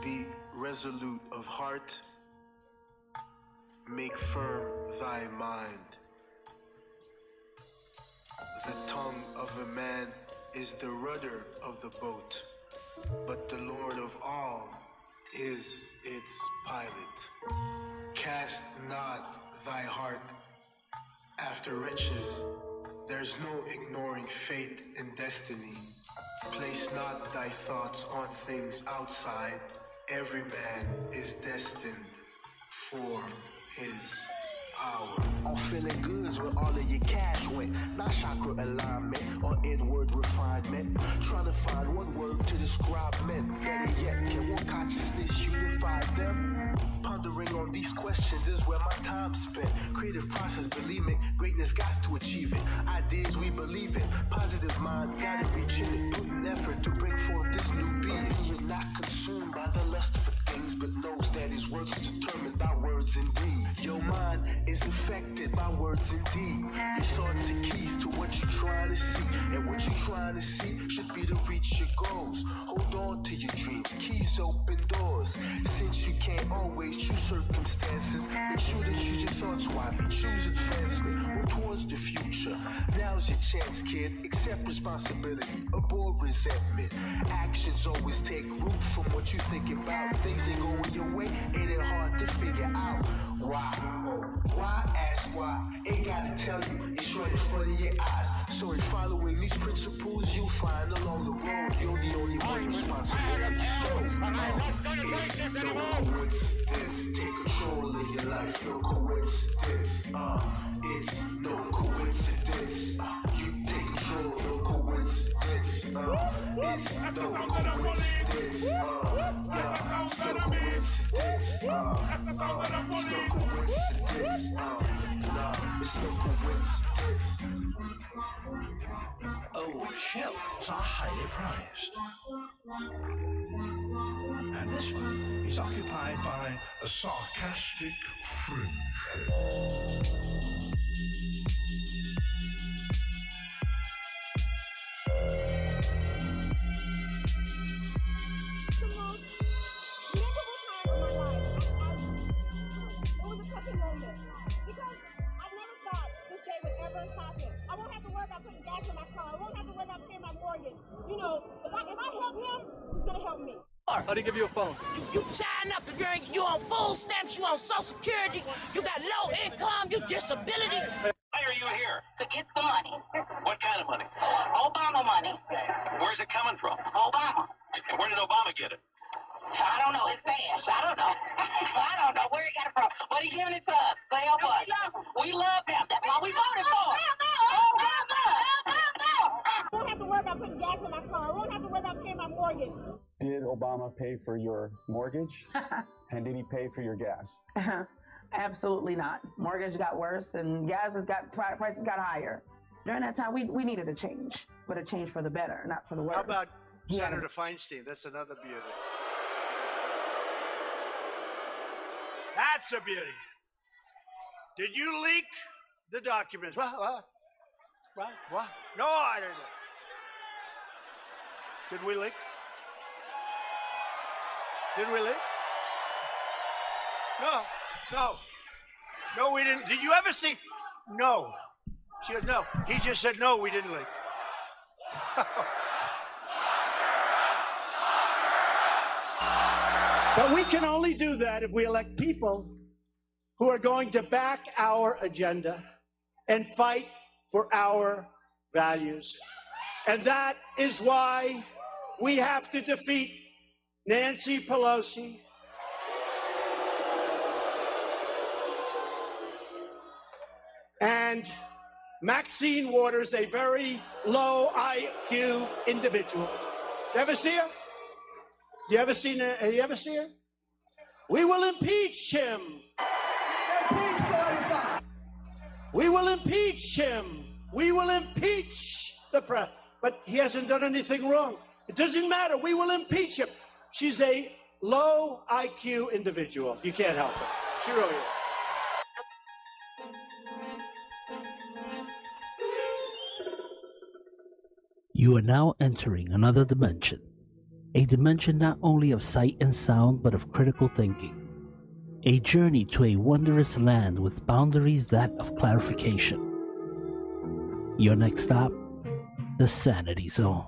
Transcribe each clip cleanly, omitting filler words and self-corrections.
Be resolute of heart, make firm thy mind. The tongue of a man is the rudder of the boat, but the Lord of all is its pilot. Cast not thy heart after riches, there's no ignoring fate and destiny. Place not thy thoughts on things outside, every man is destined for his hour. I'm feeling goods where all of your cash went, not chakra alignment or inward refinement. Trying to find one word to describe men. Better yet, can one consciousness unify them? Pondering on these questions is where my time spent. Creative process, believe me, greatness got to achieve it. Ideas we believe in, positive mind, gotta reach in it. Putting effort to bring forth this new being. You're not consumed by the lust for things, but knows that his work is determined by words and deeds. Your mind is affected by words and deeds. Your thoughts are keys to what you're trying to see, and what you're trying to see should be to reach your goals. Hold on to your dreams, keys open doors. Since you can't always choose circumstances, make sure to choose your thoughts wisely. Choose advancement, work towards the future. Now's your chance, kid. Accept responsibility, avoid resentment. Actions always take root from what you think about. Things ain't going your way, it ain't hard to figure out. Why? Why? Ask why. Ain't gotta tell you, it's right in front of your eyes. So in following these principles, you'll find along the road you're the only one responsible for your soul. It's no coincidence. Take control of your life, no coincidence. It's no coincidence. You take control, no coincidence. It's no coincidence. It's no coincidence. It's no coincidence. It's no coincidence. Old shells are highly prized. And this one is occupied by a sarcastic fringe. You know, if I help him, he's gonna help me. How'd he give you a phone? You sign up if you on food stamps, you on Social Security, you got low income, you disability. Why are you here? To get some money. What kind of money? Obama money. Where's it coming from? Obama. And where did Obama get it? I don't know. His stash. I don't know. I don't know where he got it from. But he giving it to us to help us. We love him. That's why we voted for him. I won't have to worry about putting gas in my car. I won't have to worry about paying my mortgage. Did Obama pay for your mortgage? And did he pay for your gas? Absolutely not. Mortgage got worse and prices got higher. During that time, we needed a change, but a change for the better, not for the worse. How about Senator Feinstein? That's another beauty. That's a beauty. Did you leak the documents? What? No, I didn't. Did we leak? Did we leak? No, we didn't. Did you ever see? No. She goes, no. He just said, no, we didn't leak. But we can only do that if we elect people who are going to back our agenda and fight for our values. And that is why we have to defeat Nancy Pelosi, and Maxine Waters, a very low IQ individual. You ever see her? You ever see her? We will impeach him. We will impeach him. We will impeach the president. But he hasn't done anything wrong. It doesn't matter. We will impeach him. She's a low IQ individual. You can't help it. She really is. You are now entering another dimension. A dimension not only of sight and sound, but of critical thinking. A journey to a wondrous land with boundaries that of clarification. Your next stop, the Sanity Zone.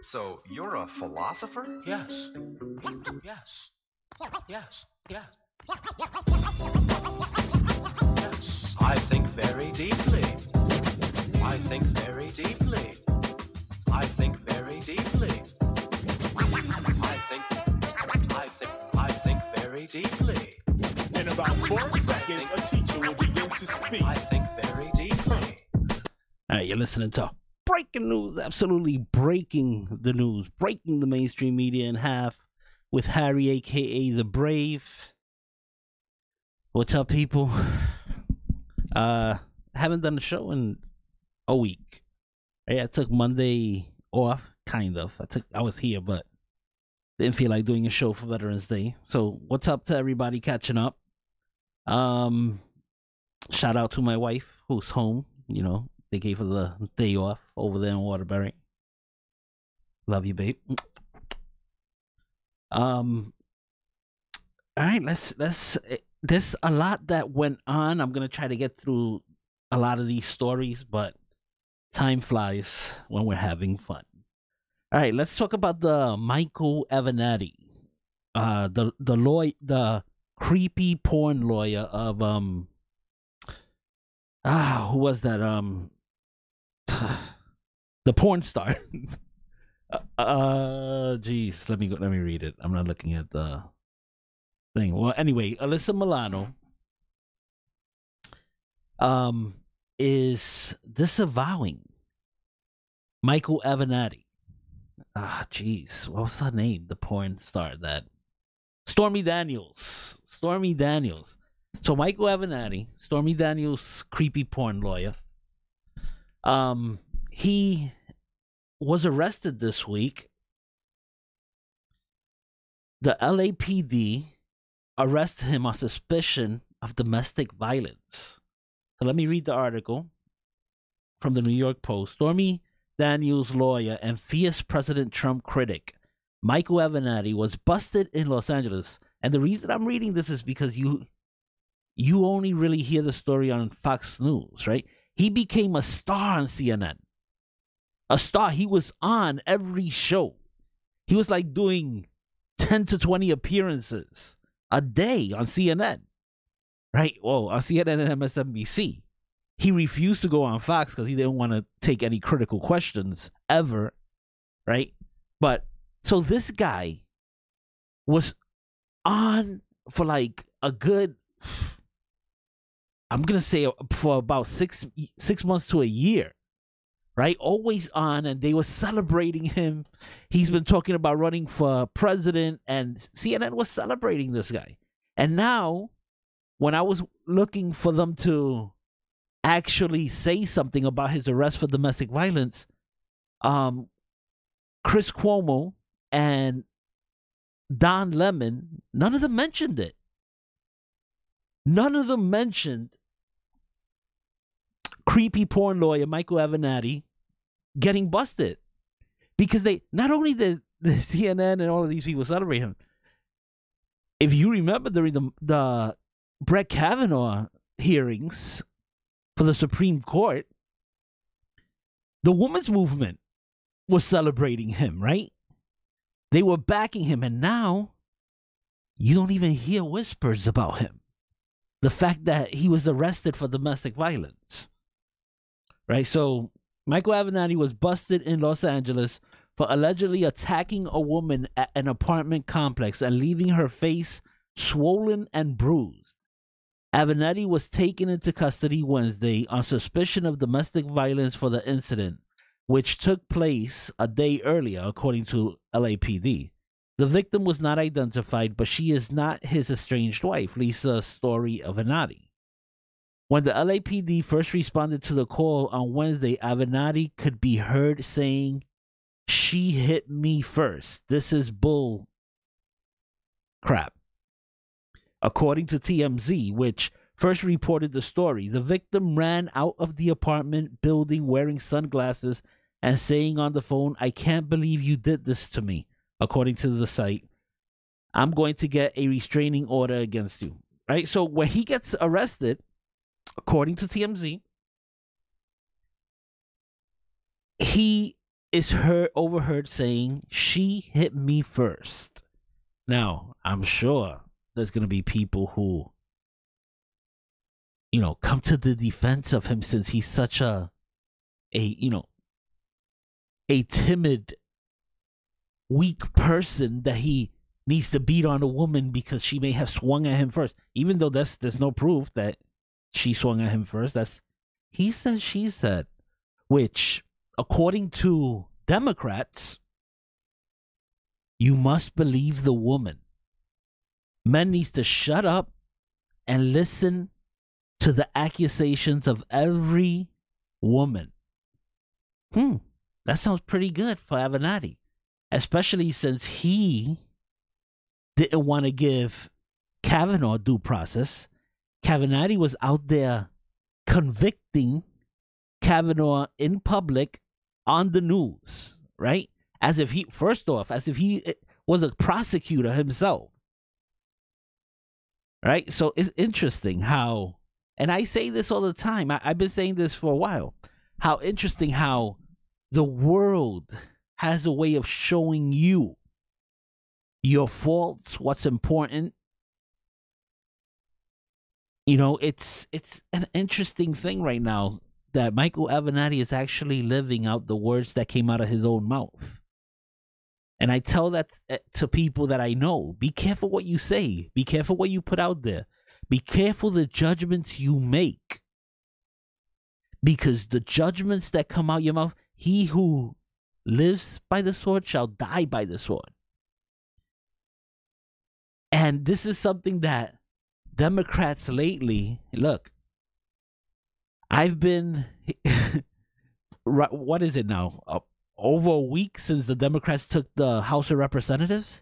So, you're a philosopher? Yes. Yes. Yes. Yes. Yes. I think very deeply. I think very deeply. I think very deeply. I think very deeply. In about 4 seconds, a teacher will begin to speak. I think very deeply. All right, you're listening to breaking news, absolutely breaking the news, breaking the mainstream media in half with Harry, aka The Brave. What's up, people? Haven't done a show in a week. Yeah, I took Monday off, kind of. I was here, but didn't feel like doing a show for Veterans Day. So, what's up to everybody catching up? Shout out to my wife who's home. You know, they gave her the day off over there in Waterbury. Love you, babe. All right, let's there's a lot that went on. I'm gonna try to get through a lot of these stories, but time flies when we're having fun. All right, let's talk about the Michael Avenatti, the creepy porn lawyer of who was that? The porn star. Geez, let me read it. I'm not looking at the thing. Well, anyway, Alyssa Milano is disavowing Michael Avenatti. Geez, what was her name? The porn star that Stormy Daniels. Stormy Daniels. So Michael Avenatti, Stormy Daniels' creepy porn lawyer. He was arrested this week. The LAPD arrested him on suspicion of domestic violence. So let me read the article from the New York Post. Stormy Daniels' lawyer and fierce President Trump critic Michael Avenatti was busted in Los Angeles. And the reason I'm reading this is because you only really hear the story on Fox News, right? He became a star on CNN. A star. He was on every show. He was like doing 10 to 20 appearances a day on CNN. Right? Whoa, on CNN and MSNBC. He refused to go on Fox because he didn't want to take any critical questions ever. Right? But so this guy was on for like a good, I'm going to say for about six months to a year, right? Always on, and they were celebrating him. He's been talking about running for president, and CNN was celebrating this guy. And now, when I was looking for them to actually say something about his arrest for domestic violence, Chris Cuomo and Don Lemon, none of them mentioned it. None of them mentioned creepy porn lawyer Michael Avenatti getting busted, because they not only did the CNN and all of these people celebrate him. If you remember during the Brett Kavanaugh hearings for the Supreme Court, the women's movement was celebrating him, right? They were backing him, and now you don't even hear whispers about him. The fact that he was arrested for domestic violence. Right? So Michael Avenatti was busted in Los Angeles for allegedly attacking a woman at an apartment complex and leaving her face swollen and bruised. Avenatti was taken into custody Wednesday on suspicion of domestic violence for the incident, which took place a day earlier, according to LAPD. The victim was not identified, but she is not his estranged wife, Lisa Story Avenatti. When the LAPD first responded to the call on Wednesday, Avenatti could be heard saying, "She hit me first. This is bull crap." According to TMZ, which first reported the story, the victim ran out of the apartment building wearing sunglasses and saying on the phone, "I can't believe you did this to me." According to the site, "I'm going to get a restraining order against you." Right? So when he gets arrested, according to TMZ, he is overheard saying, "She hit me first." Now, I'm sure there's going to be people who, come to the defense of him, since he's such a timid, weak person, that he needs to beat on a woman because she may have swung at him first, even though there's no proof that she swung at him first. That's he said, she said, which, according to Democrats, you must believe the woman. Men needs to shut up and listen to the accusations of every woman. That sounds pretty good for Avenatti, especially since he didn't want to give Kavanaugh due process. Avenatti was out there convicting Kavanaugh in public on the news, right? As if he was a prosecutor himself. Right? So it's interesting how, and I say this all the time, I've been saying this for a while, how interesting how the world has a way of showing you your faults, what's important. It's an interesting thing right now that Michael Avenatti is actually living out the words that came out of his own mouth. And I tell that to people that I know. Be careful what you say. Be careful what you put out there. Be careful the judgments you make. Because the judgments that come out your mouth, he who lives by the sword shall die by the sword. And this is something that Democrats lately, look, I've been, what is it now? Over a week since the Democrats took the House of Representatives,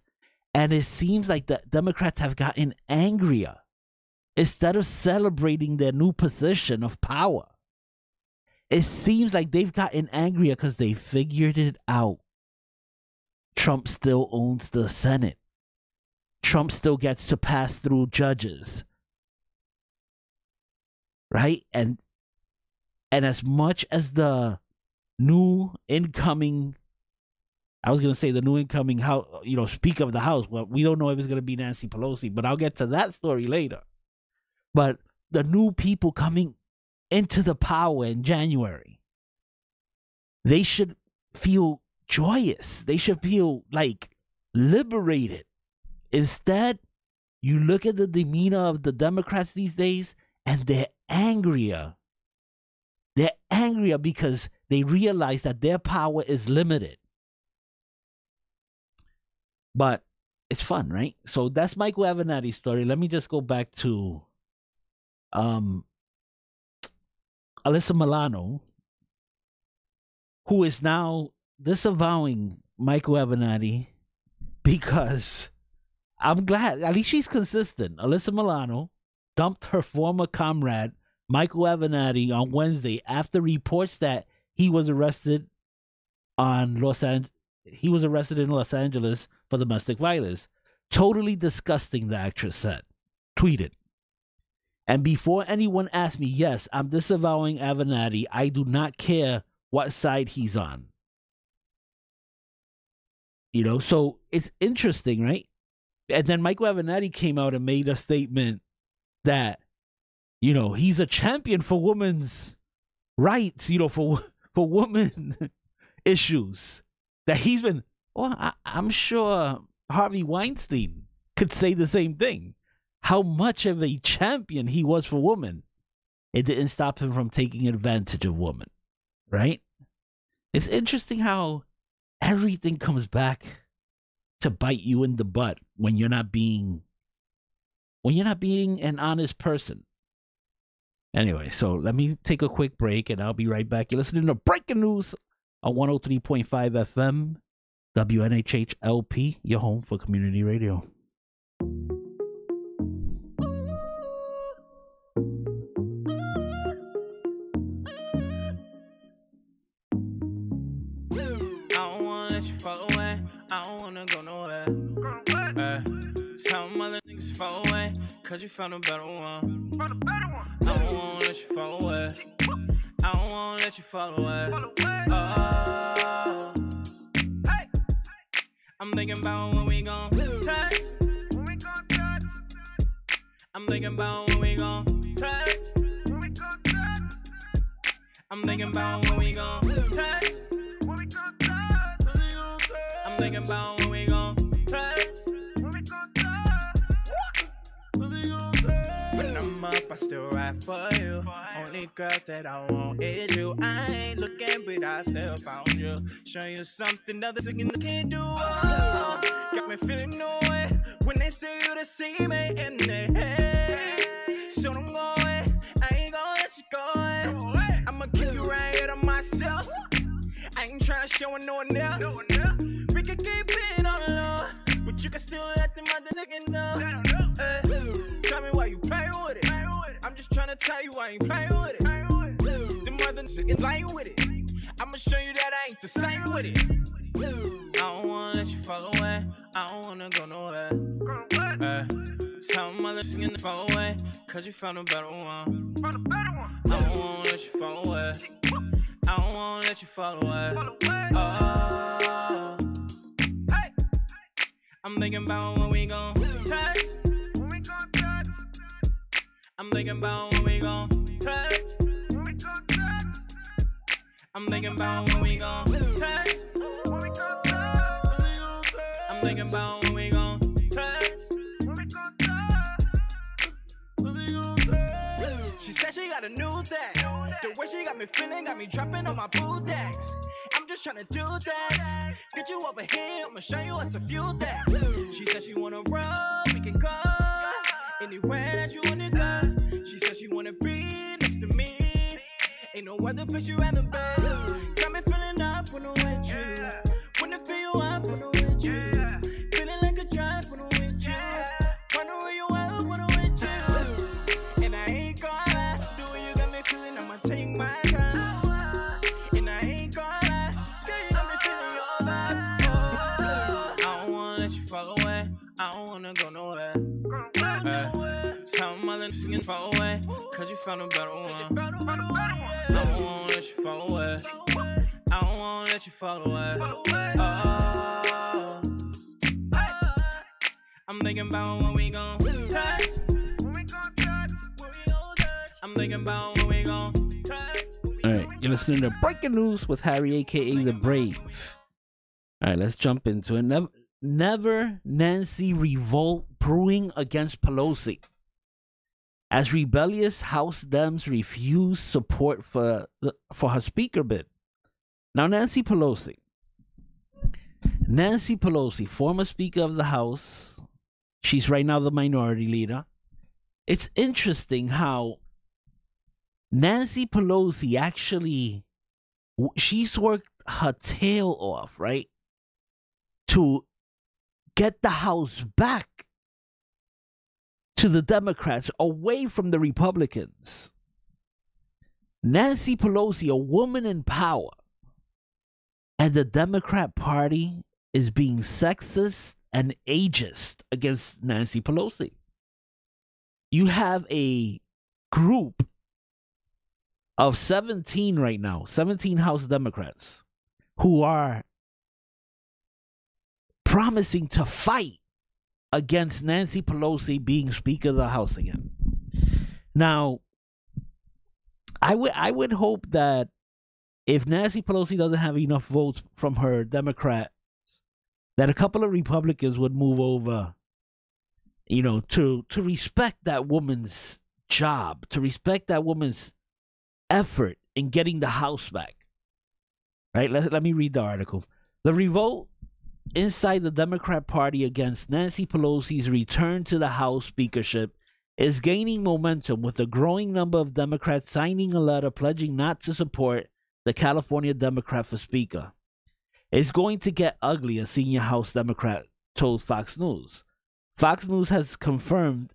and it seems like the Democrats have gotten angrier instead of celebrating their new position of power. It seems like they've gotten angrier because they figured it out. Trump still owns the Senate. Trump still gets to pass through judges. Right? And as much as the new incoming, House, Speaker of the House. Well, we don't know if it's going to be Nancy Pelosi, but I'll get to that story later. But the new people coming into the power in January, they should feel joyous. They should feel like liberated. Instead, you look at the demeanor of the Democrats these days, and they're angrier. They're angrier because they realize that their power is limited. But it's fun, right? So that's Michael Avenatti's story. Let me just go back to Alyssa Milano, who is now disavowing Michael Avenatti because I'm glad, at least she's consistent. Alyssa Milano dumped her former comrade Michael Avenatti on Wednesday after reports that he was arrested in Los Angeles for domestic violence. Totally disgusting, the actress said, tweeted. And before anyone asked me, yes, I'm disavowing Avenatti. I do not care what side he's on. So it's interesting, right? And then Michael Avenatti came out and made a statement that, he's a champion for women's rights, for women issues. That he's been, I'm sure Harvey Weinstein could say the same thing. how much of a champion he was for women, it didn't stop him from taking advantage of women, right? It's interesting how everything comes back to bite you in the butt when you're not being an honest person. Anyway, so let me take a quick break and I'll be right back. You're listening to Breaking News on 103.5 FM, WNHH LP, your home for community radio. Fall away, I don't wanna go nowhere. Tell my other niggas fall away, cause you found a better one. I don't wanna let you fall away. I don't wanna let you fall away. Oh, I'm thinking about when we gon' touch. I'm thinking about when we gon' touch. I'm thinking about when we gon' touch. I'm thinking about when we gon' touch. When I'm up, I still ride for you. Only girl that I want is you. I ain't looking, but I still found you. Show you something others can't do. Oh, got me feeling no way when they say you to see me in their head. So don't go away, I ain't gonna let you go away. I'ma keep you right here to myself. I ain't trying to show no one else. We can keep it on the low, but you can still let them other niggas know. Tell me why you playing with it. I'm just trying to tell you I ain't playing with it. Them other niggas lying with it. I'ma show you that I ain't the same with it. I don't wanna let you fall away. I don't wanna go nowhere. Tell my other niggas fall away, cause you found a better one. I don't wanna let you fall away. I don't wanna let you fall away. Oh, I'm thinking about when we gon' touch. I'm thinking about when we gon' touch. I'm thinking about when we gon' touch. I'm thinking about when we gon' touch. She said she got a new thing. The way she got me feeling got me dropping on my boots. I'm just trying to do things. Get you over here, I'ma show you what's a few things. She said she wanna roll, we can go anywhere that you wanna go. She said she wanna be next to me. Ain't no other place you rather be. Got me feeling up when I'm with you. Wanna feel you up when I'm with you. Feeling like a drive when I'm with you. Wonder where you at when I'm with you. And I ain't gonna lie, the way you got me feeling, I'ma take my time. And I ain't gonna lie, girl, you got me feeling your vibe. Oh, I don't wanna let you fall away. I don't wanna go nowhere. Tell my other niggas fall away, cause you found a better one. I don't wanna let you fall away. I don't wanna let you fall away. Oh, I'm thinking about when we gon' touch. I'm thinking about when we gon' touch. Alright, you're listening to Breaking News with Harry, aka The Brave. Alright, let's jump into it. Never Nancy revolt brewing against Pelosi, as rebellious House Dems refuse support for her speaker bid. Now, Nancy Pelosi, former Speaker of the House, she's right now the minority leader. It's interesting how Nancy Pelosi actually, she's worked her tail off, right, to get the House back to the Democrats, away from the Republicans. Nancy Pelosi, a woman in power, and the Democrat Party is being sexist and ageist against Nancy Pelosi. You have a group of 17 right now, 17 House Democrats, who are promising to fight against Nancy Pelosi being Speaker of the House again. Now, I would hope that if Nancy Pelosi doesn't have enough votes from her Democrats, that a couple of Republicans would move over to respect that woman's job, to respect that woman's effort in getting the House back. Right? Let me read the article. The revolt inside the Democrat Party against Nancy Pelosi's return to the House speakership is gaining momentum, with a growing number of Democrats signing a letter pledging not to support the California Democrat for Speaker. It's going to get ugly, a senior House Democrat told Fox News. Fox News has confirmed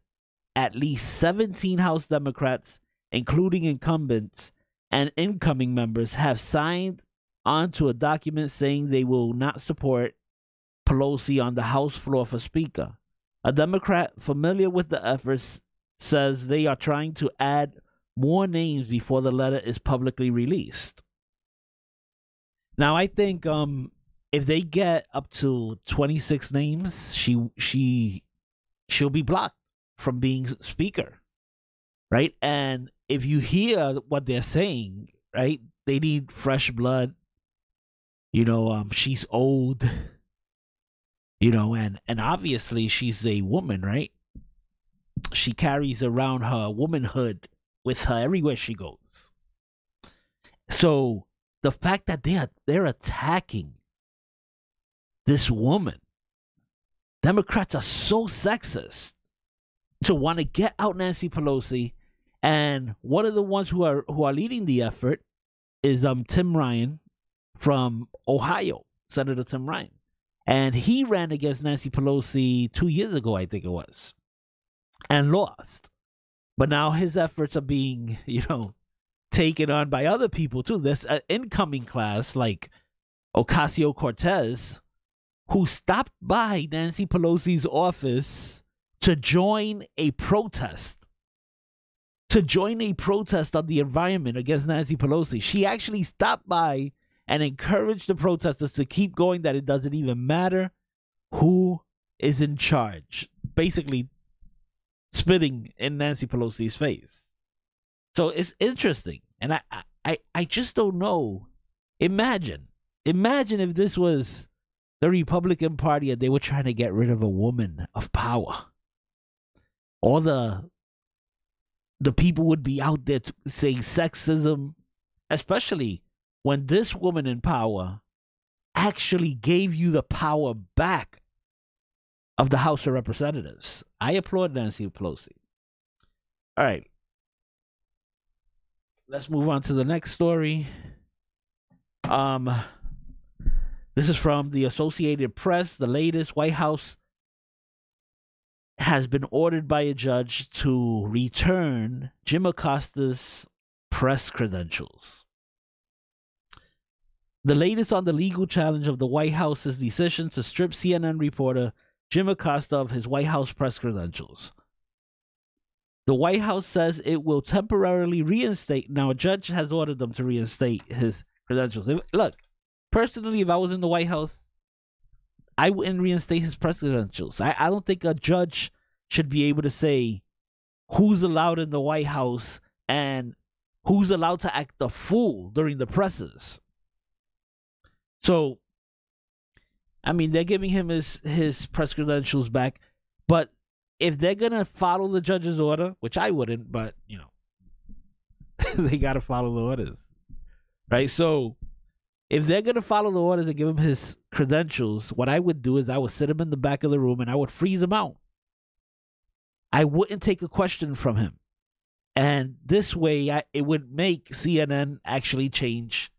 at least 17 House Democrats, including incumbents and incoming members, have signed onto a document saying they will not support Pelosi on the House floor for Speaker. A Democrat familiar with the efforts says they are trying to add more names before the letter is publicly released. Now, I think if they get up to 26 names, she'll be blocked from being Speaker, right? And if you hear what they're saying, right, they need fresh blood. She's old. And obviously she's a woman, right? She carries around her womanhood with her everywhere she goes. So the fact that they're attacking this woman, Democrats are so sexist to want to get out Nancy Pelosi, and one of the ones who are leading the effort is Tim Ryan from Ohio, Senator Tim Ryan. And he ran against Nancy Pelosi 2 years ago, I think it was, and lost. But now his efforts are being, taken on by other people too. There's an incoming class like Ocasio-Cortez, who stopped by Nancy Pelosi's office to join a protest. On the environment against Nancy Pelosi. She actually stopped by and encouraged the protesters to keep going, that it doesn't even matter who is in charge. Basically spitting in Nancy Pelosi's face. So it's interesting. And I just don't know. Imagine if this was the Republican Party and they were trying to get rid of a woman of power. All the people would be out there saying sexism, especially when this woman in power actually gave you the power back of the House of Representatives. I applaud Nancy Pelosi. All right. Let's move on to the next story. This is from the Associated Press. The latest: White House has been ordered by a judge to return Jim Acosta's press credentials. The latest on the legal challenge of the White House's decision to strip CNN reporter Jim Acosta of his White House press credentials. The White House says it will temporarily reinstate. Now, a judge has ordered them to reinstate his credentials. Look, personally, if I was in the White House, I wouldn't reinstate his press credentials. I don't think a judge should be able to say who's allowed in the White House and who's allowed to act the fool during the presses. So, I mean, they're giving him his press credentials back, but if they're going to follow the judge's order, which I wouldn't, but, they got to follow the orders, right? So, if they're going to follow the orders and give him his credentials, what I would do is I would sit him in the back of the room and I would freeze him out. I wouldn't take a question from him. And this way, it would make CNN actually change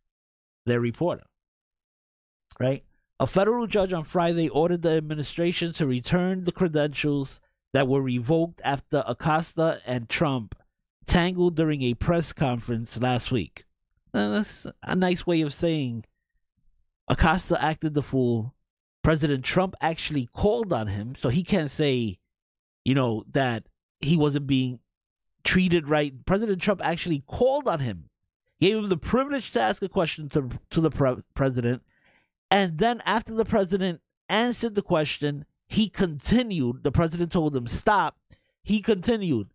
their reporter, right? A federal judge on Friday ordered the administration to return the credentials that were revoked after Acosta and Trump tangled during a press conference last week. That's a nice way of saying Acosta acted the fool. President Trump actually called on him, so he can't say, that he wasn't being treated right. President Trump actually called on him, gave him the privilege to ask a question to the president, and then after the president answered the question, he continued. The president told him, stop. He continued.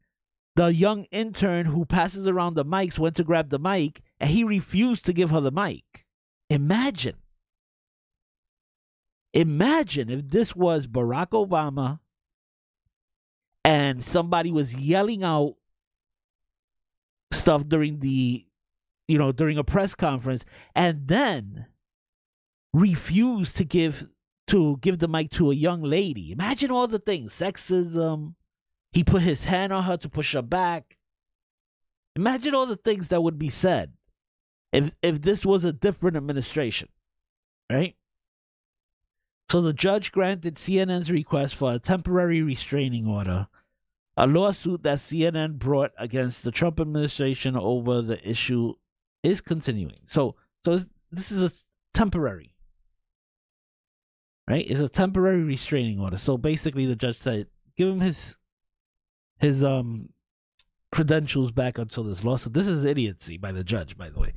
The young intern who passes around the mics went to grab the mic, and he refused to give her the mic. Imagine if this was Barack Obama and somebody was yelling out stuff during during a press conference, and then refused to give the mic to a young lady. Imagine all the things. Sexism. He put his hand on her to push her back. Imagine all the things that would be said if this was a different administration, right? So the judge granted CNN's request for a temporary restraining order, a lawsuit that CNN brought against the Trump administration over the issue is continuing. So this is a temporary, right? It's a temporary restraining order. So basically the judge said, give him his credentials back until this lawsuit. This is idiocy by the judge, by the way.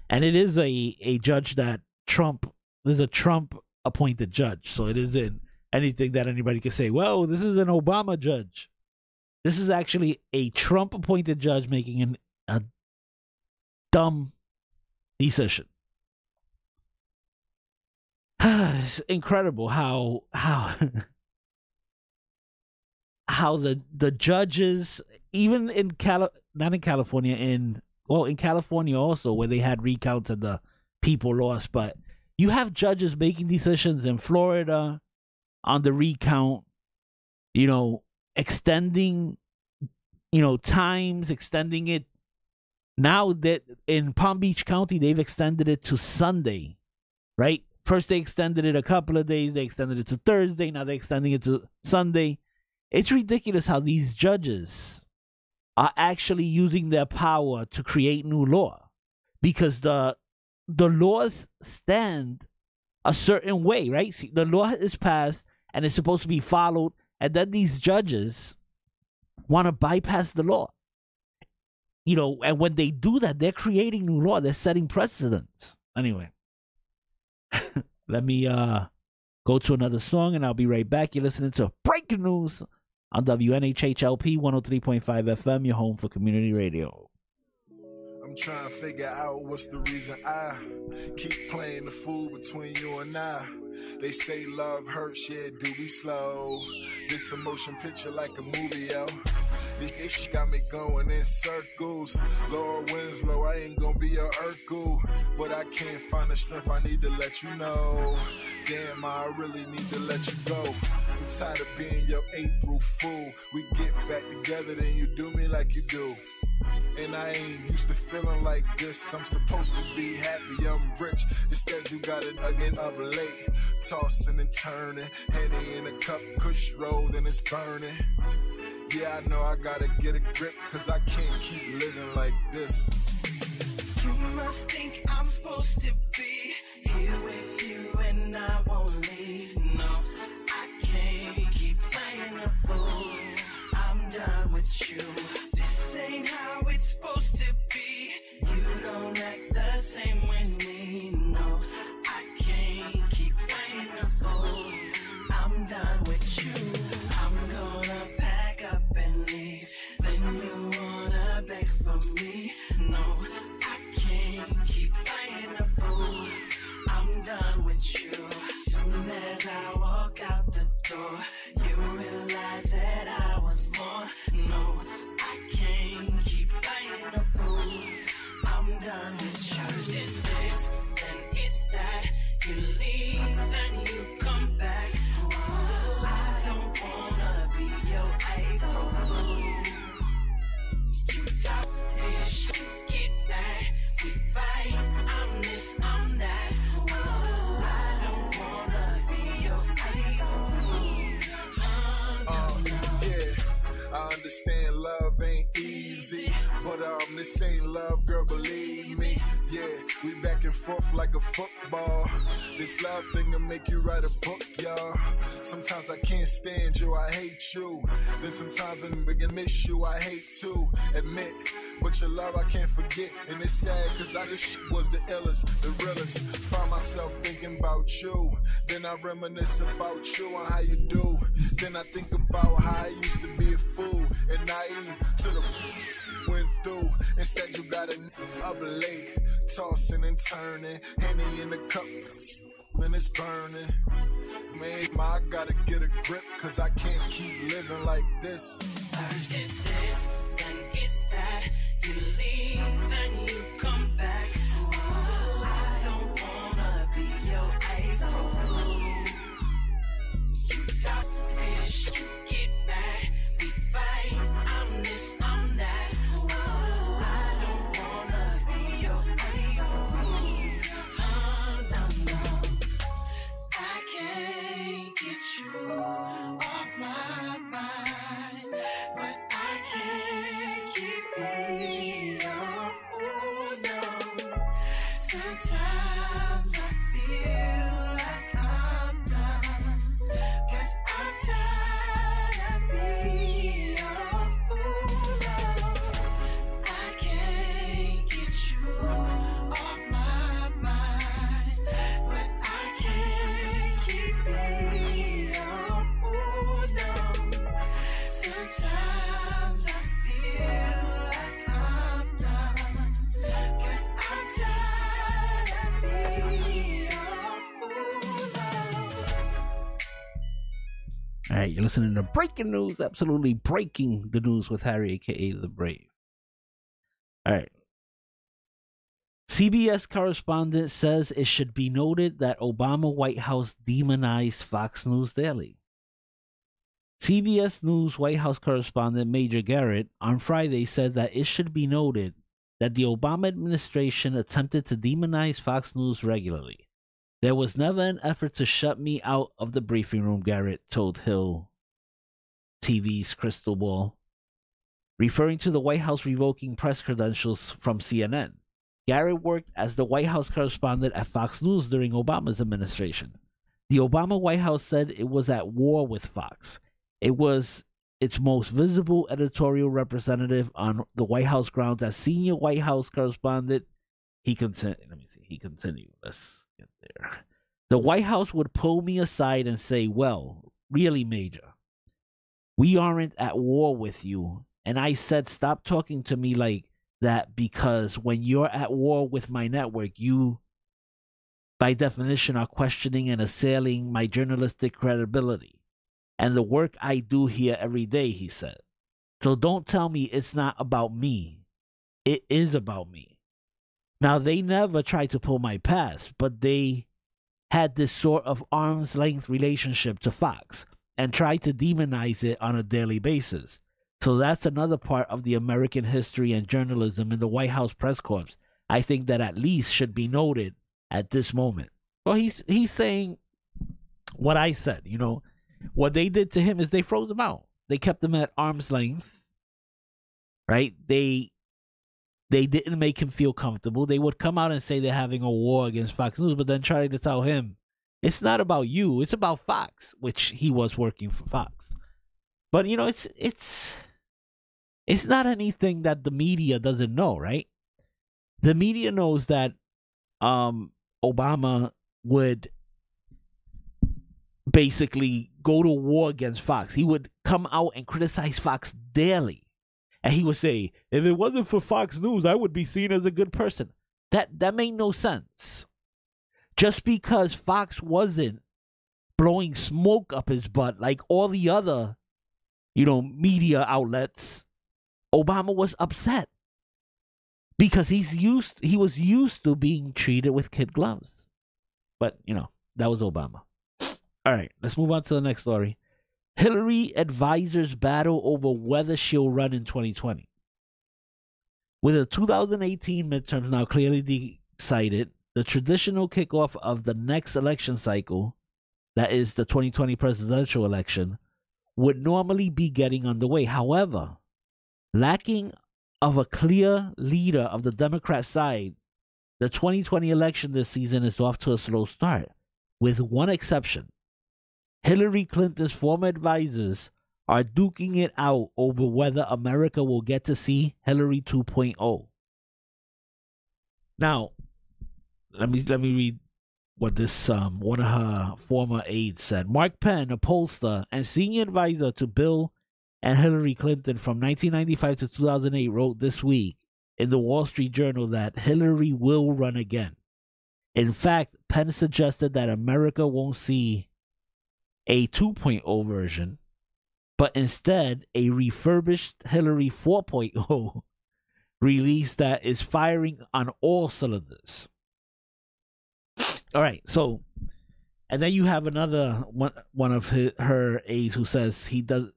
And it is a judge that this is a Trump appointed judge. So it isn't anything that anybody can say, well, this is an Obama judge. This is actually a Trump appointed judge making a dumb decision. It's incredible how the judges, even in in California also, where they had recounts and the people lost, but you have judges making decisions in Florida on the recount, extending, times, extending it. Now that in Palm Beach County, they've extended it to Sunday, right? First they extended it a couple of days, they extended it to Thursday, now they're extending it to Sunday. It's ridiculous how these judges are actually using their power to create new law, because the laws stand a certain way, right? See, the law is passed and it's supposed to be followed, and then these judges want to bypass the law. And when they do that, they're creating new law. They're setting precedents. Anyway, let me go to another song, and I'll be right back. You're listening to Breaking News on WNHHLP 103.5 FM, your home for community radio. I'm trying to figure out what's the reason I keep playing the fool between you and I. They say love hurts, yeah, do we slow? This emotion picture like a movie, yo. This ish got me going in circles. Laura Winslow, I ain't gonna be your Urkel, but I can't find the strength, I need to let you know. Damn, I really need to let you go. I'm tired of being your April fool. We get back together, then you do me like you do. And I ain't used to feeling like this. I'm supposed to be happy, I'm rich. Instead you got it again up late, tossing and turning, Henny in a cup, kush roll, and it's burning. Yeah, I know I gotta get a grip, cause I can't keep living like this. You must think I'm supposed to be here with you and I won't leave. No, I can't keep playing the fool. I'm done with you. This ain't how it's supposed to be. You don't act the same with me. No, I can't keep playing the fool. I'm done with you. I'm gonna pack up and leave. Then you wanna beg for me. No, I can't keep playing the fool. I'm done with you. Soon as I walk out the door, you realize that I was more. No, I can't keep playing the fool. I'm done with you. It's this, then it's that. You leave, then you come back. Oh, I don't wanna be your April fool. You talk this, get that. We fight, I'm this, I'm that. Oh, I don't wanna be your April fool. Yeah, I understand love ain't easy, but this ain't love, girl, believe me. Yeah, we back and forth like a football. This love thing will make you write a book, y'all. Sometimes I can't stand you, I hate you. Then sometimes I begin to miss you, I hate to admit. But your love I can't forget, and it's sad cause this shit was the illest, the realest. Find myself thinking about you, then I reminisce about you and how you do. Then I think about how I used to be a fool and naive to the went through. Instead you got a up late, tossing and turning, Henny in the cup, then it's burning. Man, I gotta get a grip, cause I can't keep living like this. First it's this, then it's that. You leave, then you come back. Oh, I don't wanna be your idol. You talk ish, you get mad. We fight, I'm this, I'm that. Oh, I don't wanna be your idol. No. I can't get you off my mind, but I can't keep being your fool, no. Sometimes I feel like I'm done, 'cause I'm tired of being your fool, no. I can't get you off my mind, but I can't keep being your fool, no. Sometimes I feel like I'm done, 'cause I'm tired of being your fool, no. All right, you're listening to Breaking News, absolutely breaking the news with Harry, aka The Brave. All right. CBS correspondent says it should be noted that Obama White House demonized Fox News Daily. CBS News White House correspondent Major Garrett on Friday said that it should be noted that the Obama administration attempted to demonize Fox News regularly. There was never an effort to shut me out of the briefing room, Garrett told Hill TV's Crystal Ball, referring to the White House revoking press credentials from CNN. Garrett worked as the White House correspondent at Fox News during Obama's administration. The Obama White House said it was at war with Fox. It was its most visible editorial representative on the White House grounds as senior White House correspondent. He continued. Let's get there. The White House would pull me aside and say, "Well, really, Major, we aren't at war with you." And I said, "Stop talking to me like that, because when you're at war with my network, you, by definition, are questioning and assailing my journalistic credibility and the work I do here every day," he said. "So don't tell me it's not about me. It is about me." Now, they never tried to pull my past, but they had this sort of arm's length relationship to Fox and tried to demonize it on a daily basis. So that's another part of the American history and journalism in the White House press corps I think that at least should be noted at this moment. Well, he's saying what I said. You know, what they did to him is they froze him out. They kept him at arm's length, right? They didn't make him feel comfortable. They would come out and say they're having a war against Fox News, but then try to tell him it's not about you, it's about Fox, which he was working for Fox. But you know, it's not anything that the media doesn't know, right? The media knows that Obama would basically go to war against Fox. He would come out and criticize Fox daily. And he would say, if it wasn't for Fox News, I would be seen as a good person. That made no sense. Just because Fox wasn't blowing smoke up his butt like all the other, media outlets, Obama was upset. Because he was used to being treated with kid gloves. But, that was Obama. All right, let's move on to the next story. Hillary advisors battle over whether she'll run in 2020. With the 2018 midterms now clearly decided, the traditional kickoff of the next election cycle, that is the 2020 presidential election, would normally be getting underway. However, lacking of a clear leader of the Democrat side, the 2020 election this season is off to a slow start, with one exception. Hillary Clinton's former advisors are duking it out over whether America will get to see Hillary 2.0. Now, let me read what this one of her former aides said. Mark Penn, a pollster and senior advisor to Bill and Hillary Clinton from 1995 to 2008, wrote this week in the Wall Street Journal that Hillary will run again. In fact, Penn suggested that America won't see a 2.0 version, but instead a refurbished Hillary 4.0 release that is firing on all cylinders. All right, so, and then you have another one of her aides who says he does,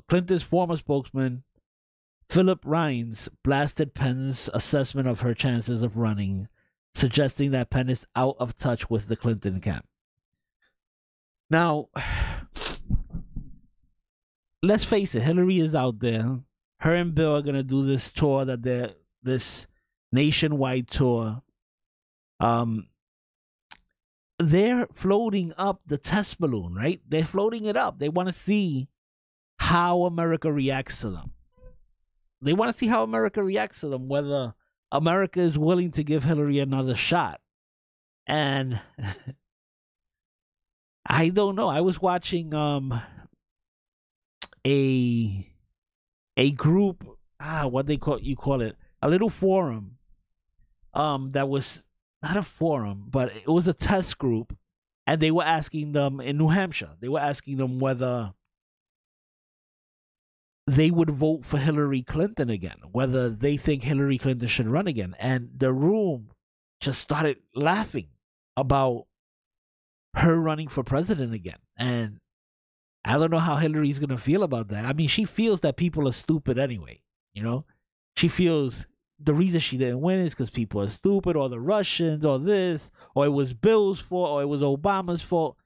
Clinton's former spokesman, Philip Rines, blasted Penn's assessment of her chances of running, suggesting that Penn is out of touch with the Clinton camp. Now, let's face it, Hillary is out there. Her and Bill are going to do this tour, this nationwide tour. They're floating up the test balloon, right? They're floating it up. They want to see how America reacts to them. They want to see how America reacts to them, whether America is willing to give Hillary another shot. And I don't know. I was watching a group, what they call it, a little forum that was not a forum, but it was a test group, and they were asking them in New Hampshire. They were asking them whether they would vote for Hillary Clinton again, whether they think Hillary Clinton should run again. And the room just started laughing about her running for president again. And I don't know how Hillary's going to feel about that. I mean, she feels that people are stupid anyway, She feels the reason she didn't win is because people are stupid, or the Russians, or this, or it was Bill's fault, or it was Obama's fault.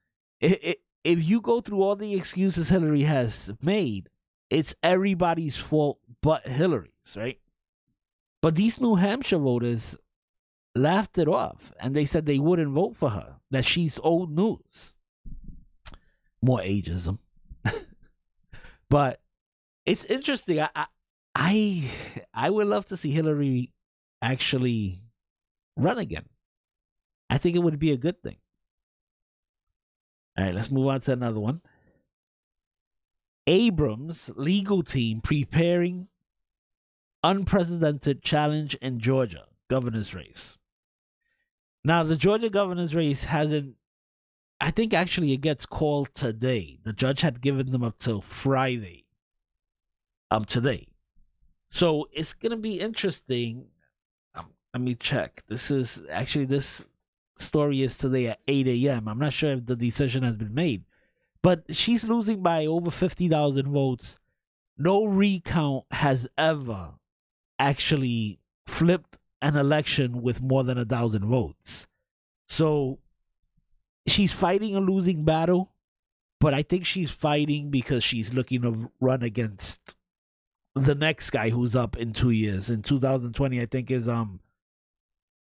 If you go through all the excuses Hillary has made, it's everybody's fault but Hillary's, right? But these New Hampshire voters laughed it off, and they said they wouldn't vote for her, that she's old news. More ageism. But it's interesting. I would love to see Hillary actually run again. I think it would be a good thing. All right, let's move on to another one. Abrams' legal team preparing unprecedented challenge in Georgia governor's race. Now, the Georgia governor's race hasn't, I think actually it gets called today. The judge had given them up till Friday. Today. So it's going to be interesting. Let me check. This story is today at 8 a.m. I'm not sure if the decision has been made. But she's losing by over 50,000 votes. No recount has ever actually flipped an election with more than 1,000 votes. So she's fighting a losing battle, but I think she's fighting because she's looking to run against the next guy who's up in 2 years. In 2020, I think is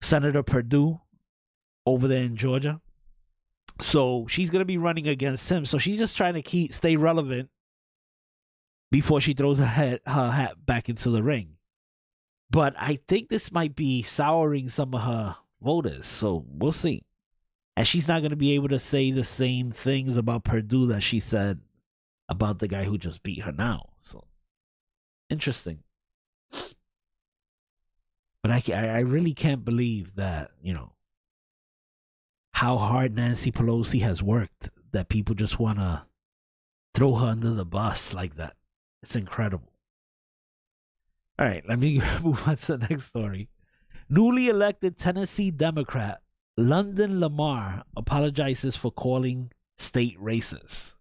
Senator Perdue over there in Georgia. So she's going to be running against him. So she's just trying to stay relevant before she throws her hat back into the ring. But I think this might be souring some of her voters. So we'll see. And she's not going to be able to say the same things about Perdue that she said about the guy who just beat her now. So interesting. But I really can't believe that, how hard Nancy Pelosi has worked, that people just want to throw her under the bus like that. It's incredible. All right, let me move on to the next story. Newly elected Tennessee Democrat London Lamar apologizes for calling state racist.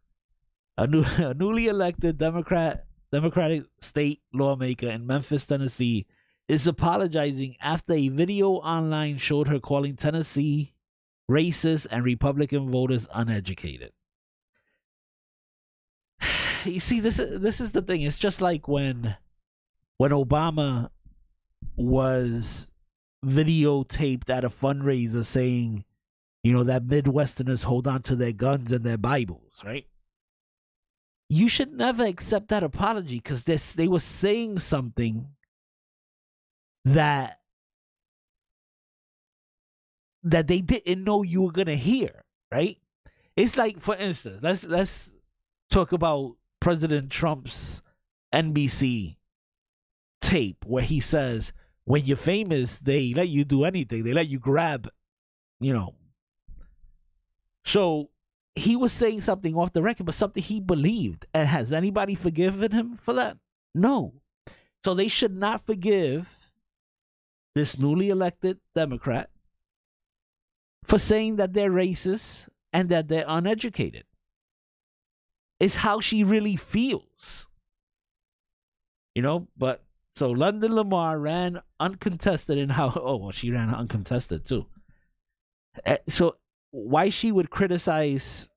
A newly elected Democratic state lawmaker in Memphis, Tennessee, is apologizing after a video online showed her calling Tennessee racist and Republican voters uneducated. You see, this is the thing. It's just like when Obama was videotaped at a fundraiser saying, that Midwesterners hold on to their guns and their Bibles, right? You should never accept that apology because they were saying something that they didn't know you were gonna hear, right? It's like, for instance, let's talk about President Trump's NBC tape where he says, when you're famous, they let you do anything. They let you grab, So he was saying something off the record, but something he believed. And has anybody forgiven him for that? No. So they should not forgive this newly elected Democrat for saying that they're racist and that they're uneducated. It's how she really feels. You know, but so London Lamar ran uncontested in how, oh, well, she ran uncontested too. So why she would criticize,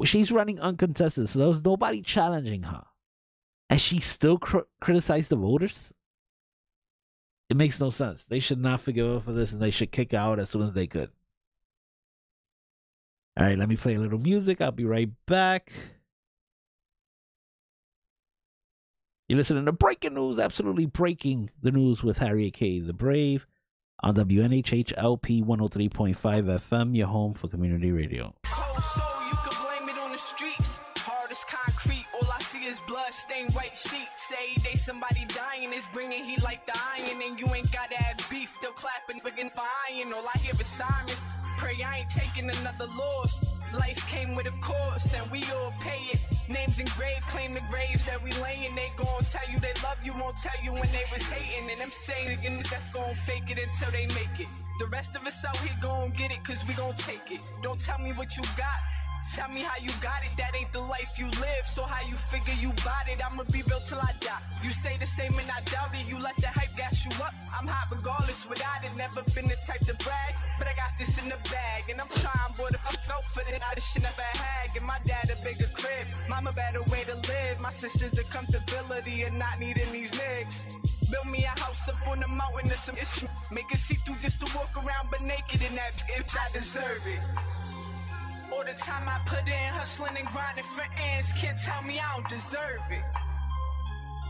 she's running uncontested, so there was nobody challenging her. And she still criticized the voters? It makes no sense. They should not forgive her for this, and they should kick her out as soon as they could. All right, let me play a little music. I'll be right back. You're listening to Breaking News, absolutely breaking the news with Harry A.K. The Brave on WNHH LP 103.5 FM, your home for community radio. Cold soul, you can blame it on the streets. Hard as concrete, all I see is blood stained white sheets. Say they somebody dying, is bringing heat like the iron, and you ain't got to have beef. Still clapping, friggin' for iron. All I hear is sirens. Pray I ain't taking another loss. Life came with a course, and we all pay it. Names engraved, claim the graves that we laying. They gon' tell you they love you, won't tell you when they was hating. And them saying that's gon' fake it until they make it. The rest of us out here gon' get it, cause we gon' take it. Don't tell me what you got, tell me how you got it. That ain't the life you live, so how you figure you bought it. I'ma be real till I die. You say the same and I doubt it. You let the hype gas you up. I'm hot regardless without it. Never been the type to brag, but I got this in the bag. And I'm trying, boy, to up for it. I shit never had. Give my dad a bigger crib, mama better way to live. My sister's the comfortability and not needing these niggas. Build me a house up on the mountain and some issue. Make it see through just to walk around but naked in that bitch. I deserve it. All the time I put in, hustling and grinding for ends, can't tell me I don't deserve it.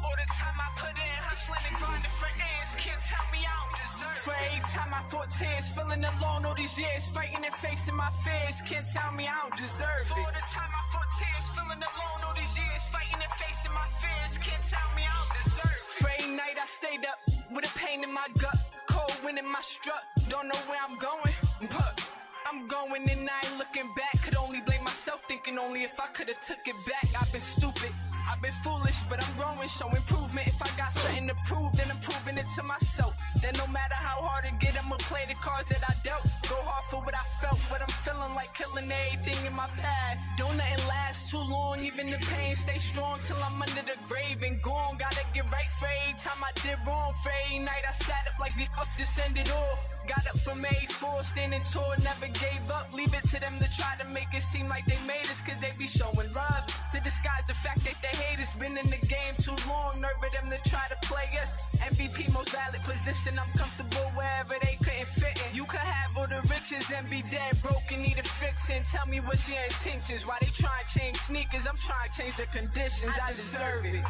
All the time I put in, hustling and grinding for ends, can't tell me I don't deserve it. For every time I fought tears, feeling alone all these years, fighting and facing my fears, can't tell me I don't deserve it. For all the time I fought tears, feeling alone all these years, fighting and facing my fears, can't tell me I don't deserve it. For every night I stayed up with a pain in my gut, cold wind in my strut, don't know where I'm going, but I'm going and I ain't looking back. Could only blame myself, thinking only if I could've took it back. I've been stupid, I've been foolish, but I'm growing, show improvement. If I got something to prove, then I'm proving it to myself. Then no matter how hard it get, I'ma play the cards that I dealt. Go hard for what I felt, what I'm feeling like, killing everything in my path. Don't nothing last too long, even the pain stay strong till I'm under the grave and gone. Gotta get right for every time I did wrong. For every night I sat up like the cuff descended all. Got up from A4, standing tall, never gave up. Leave it to them to try to make it seem like they made us, cause they be showing love to disguise the fact that they hate us. Been in the game too long, nerve of them to try to play us. MVP most valid position, I'm comfortable wherever they couldn't fit in. You could have all the riches and be dead broke and need a fixin'. Tell me what's your intentions, why they try to change sneakers? I'm trying to change the conditions, I deserve it.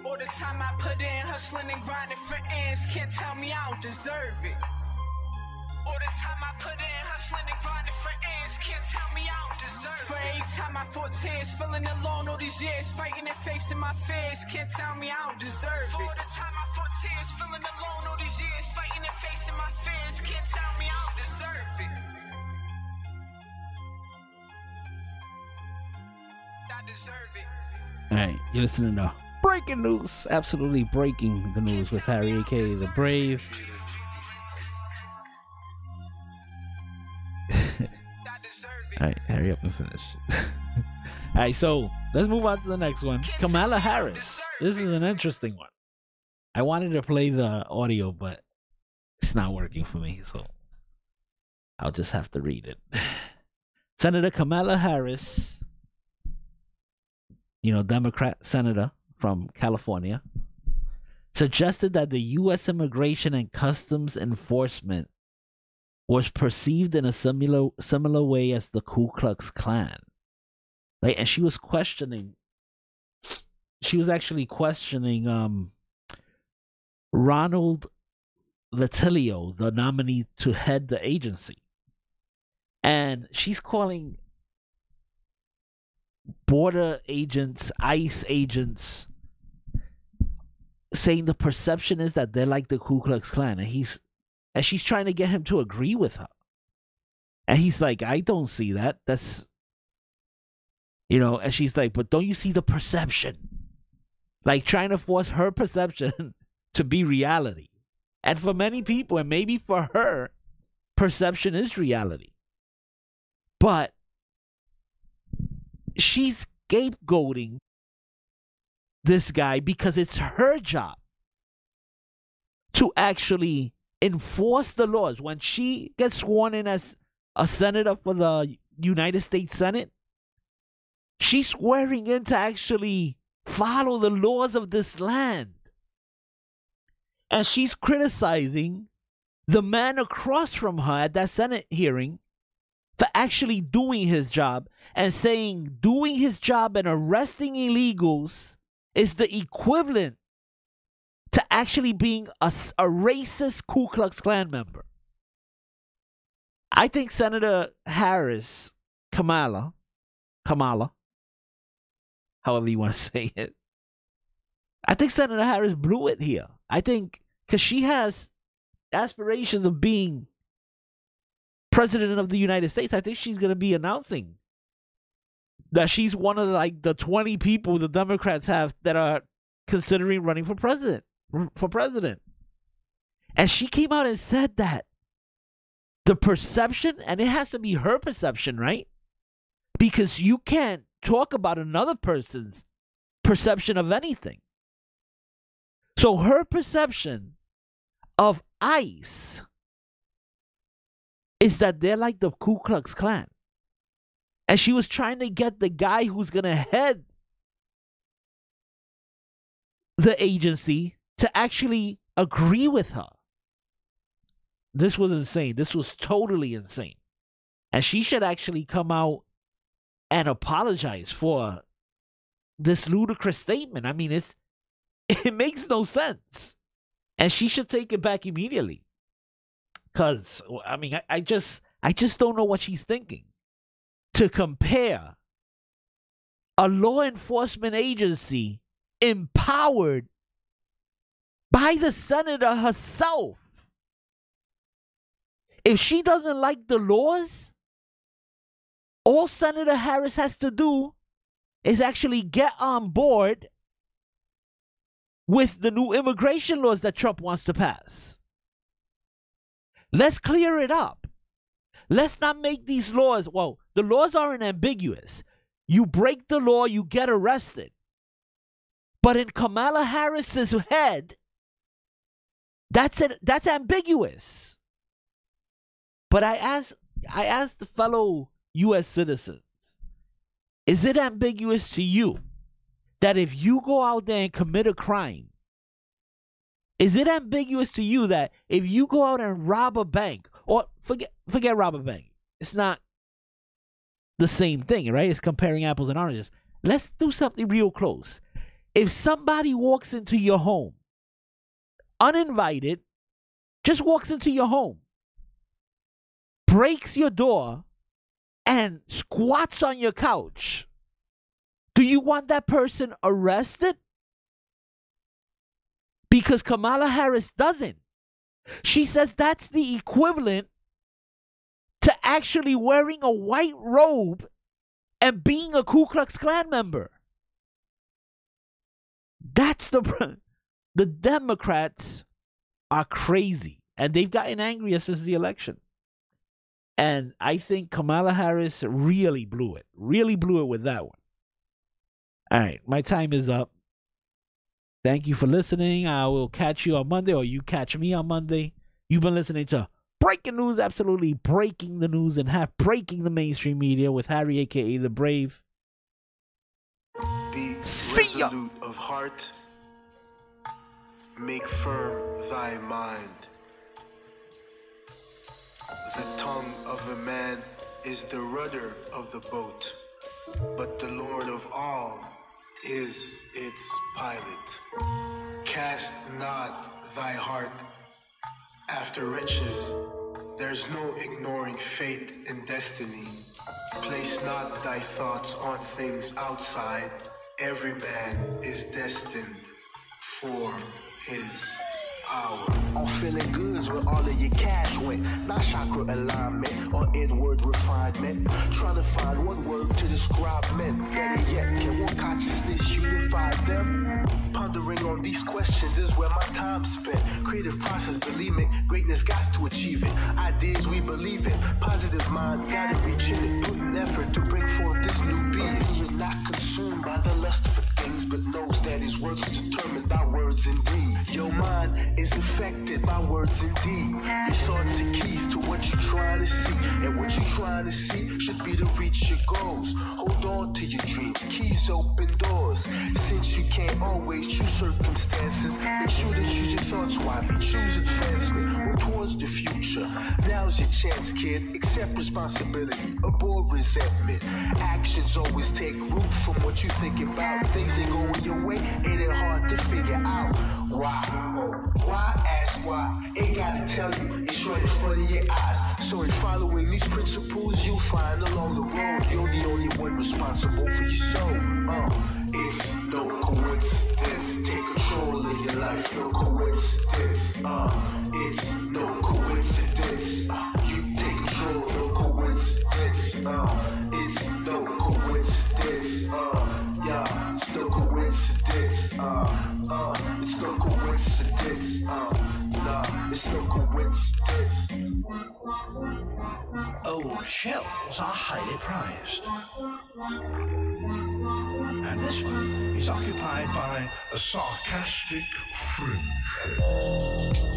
All the time I put in, hustling and grinding for ends, can't tell me I don't deserve it. All the time I put in, hustling and grinding for ends, can't tell me I don't deserve it. For every time I fought tears, feeling alone all these years, fighting and facing my fears, can't tell me I don't deserve it. For all the time I fought tears, feeling alone all these years, fighting and facing my fears, can't tell me I don't deserve it. I deserve it. Alright, you're listening to Breaking News, absolutely breaking the news with Harry A.K. The Brave. Alright, hurry up and finish. Alright, so let's move on to the next one. Kamala Harris. This is an interesting one. I wanted to play the audio, but it's not working for me, so I'll just have to read it. Senator Kamala Harris, Democrat senator from California, suggested that the U.S. Immigration and Customs Enforcement was perceived in a similar way as the Ku Klux Klan. And she was actually questioning Ronald Latilio, the nominee to head the agency. And she's calling border agents, ICE agents, saying the perception is that they're like the Ku Klux Klan. And she's trying to get him to agree with her. And he's like, I don't see that. You know, and she's like, but don't you see the perception? Like trying to force her perception to be reality. And for many people, and maybe for her, perception is reality. But she's scapegoating this guy because it's her job to actually enforce the laws. When she gets sworn in as a senator for the United States Senate, she's swearing in to actually follow the laws of this land. And she's criticizing the man across from her at that Senate hearing for actually doing his job and saying doing his job and arresting illegals is the equivalent to actually being a racist Ku Klux Klan member. I think Senator Harris, Kamala, however you want to say it, I think Senator Harris blew it here. I think because she has aspirations of being president of the United States, I think she's going to be announcing that she's one of the 20 people the Democrats have that are considering running for president. And she came out and said that the perception, and it has to be her perception, right? Because you can't talk about another person's perception of anything. So her perception of ICE is that they're like the Ku Klux Klan. And she was trying to get the guy who's going to head the agency to actually agree with her. This was insane. This was totally insane. And she should actually come out and apologize for this ludicrous statement. I mean, it makes no sense. And she should take it back immediately. Because, I mean, I just don't know what she's thinking. To compare a law enforcement agency empowered by the senator herself. If she doesn't like the laws, all Senator Harris has to do is actually get on board with the new immigration laws that Trump wants to pass. Let's clear it up. Let's not make these laws, well, the laws aren't ambiguous. You break the law, you get arrested. But in Kamala Harris's head, that's ambiguous. But I asked the fellow U.S. citizens, is it ambiguous to you that if you go out there and commit a crime, is it ambiguous to you that if you go out and rob a bank, or forget rob a bank, it's not the same thing, right? It's comparing apples and oranges. Let's do something real close. If somebody walks into your home, uninvited, just walks into your home, breaks your door, and squats on your couch, do you want that person arrested? Because Kamala Harris doesn't. She says that's the equivalent to actually wearing a white robe and being a Ku Klux Klan member. That's the Democrats are crazy, and they've gotten angrier since the election. And I think Kamala Harris really blew it with that one. All right, my time is up. Thank you for listening. I will catch you on Monday, or you catch me on Monday. You've been listening to Breaking News, absolutely breaking the news and half breaking the mainstream media with Harry, a.k.a. The Brave. Be See ya. resolute of heart. Make firm thy mind. The tongue of a man is the rudder of the boat, but the Lord of all is its pilot. Cast not thy heart after riches. There's no ignoring fate and destiny. Place not thy thoughts on things outside. Every man is destined for his hour. On feeling goods where all of your cash went. Not chakra alignment or inward refinement. Trying to find one word to describe men. Better yet, can one consciousness unify them? Pondering on these questions is where my time spent. Creative process, believe me, greatness got to achieve it. Ideas we believe in, positive mind, gotta reach in it. Put an effort to bring forth this new being. You're not consumed by the lust for things, but knows that his worth is determined by words and deeds. Your mind is affected by words and deeds. Your thoughts are keys to what you're trying to see, and what you're trying to see should be to reach your goals. Hold on to your dreams, keys open doors. Since you can't always choose circumstances, make sure to choose your thoughts wisely. Choose advancement, move towards the future. Now's your chance, kid. Accept responsibility, avoid resentment. Actions always take root from what you think about. Things ain't going your way, it ain't hard to figure out. Why? Why? Ask why. Ain't gotta tell you, it's right in front of your eyes. So in following these principles you'll find along the road, you're the only one responsible for your soul. It's no coincidence. Take control of your life, no coincidence. It's no coincidence. You take control, no coincidence. It's no coincidence. Yeah, it's no coincidence. It's no coincidence. Nah, it's no coincidence. Old shells are highly prized. And this one is occupied by a sarcastic fringe.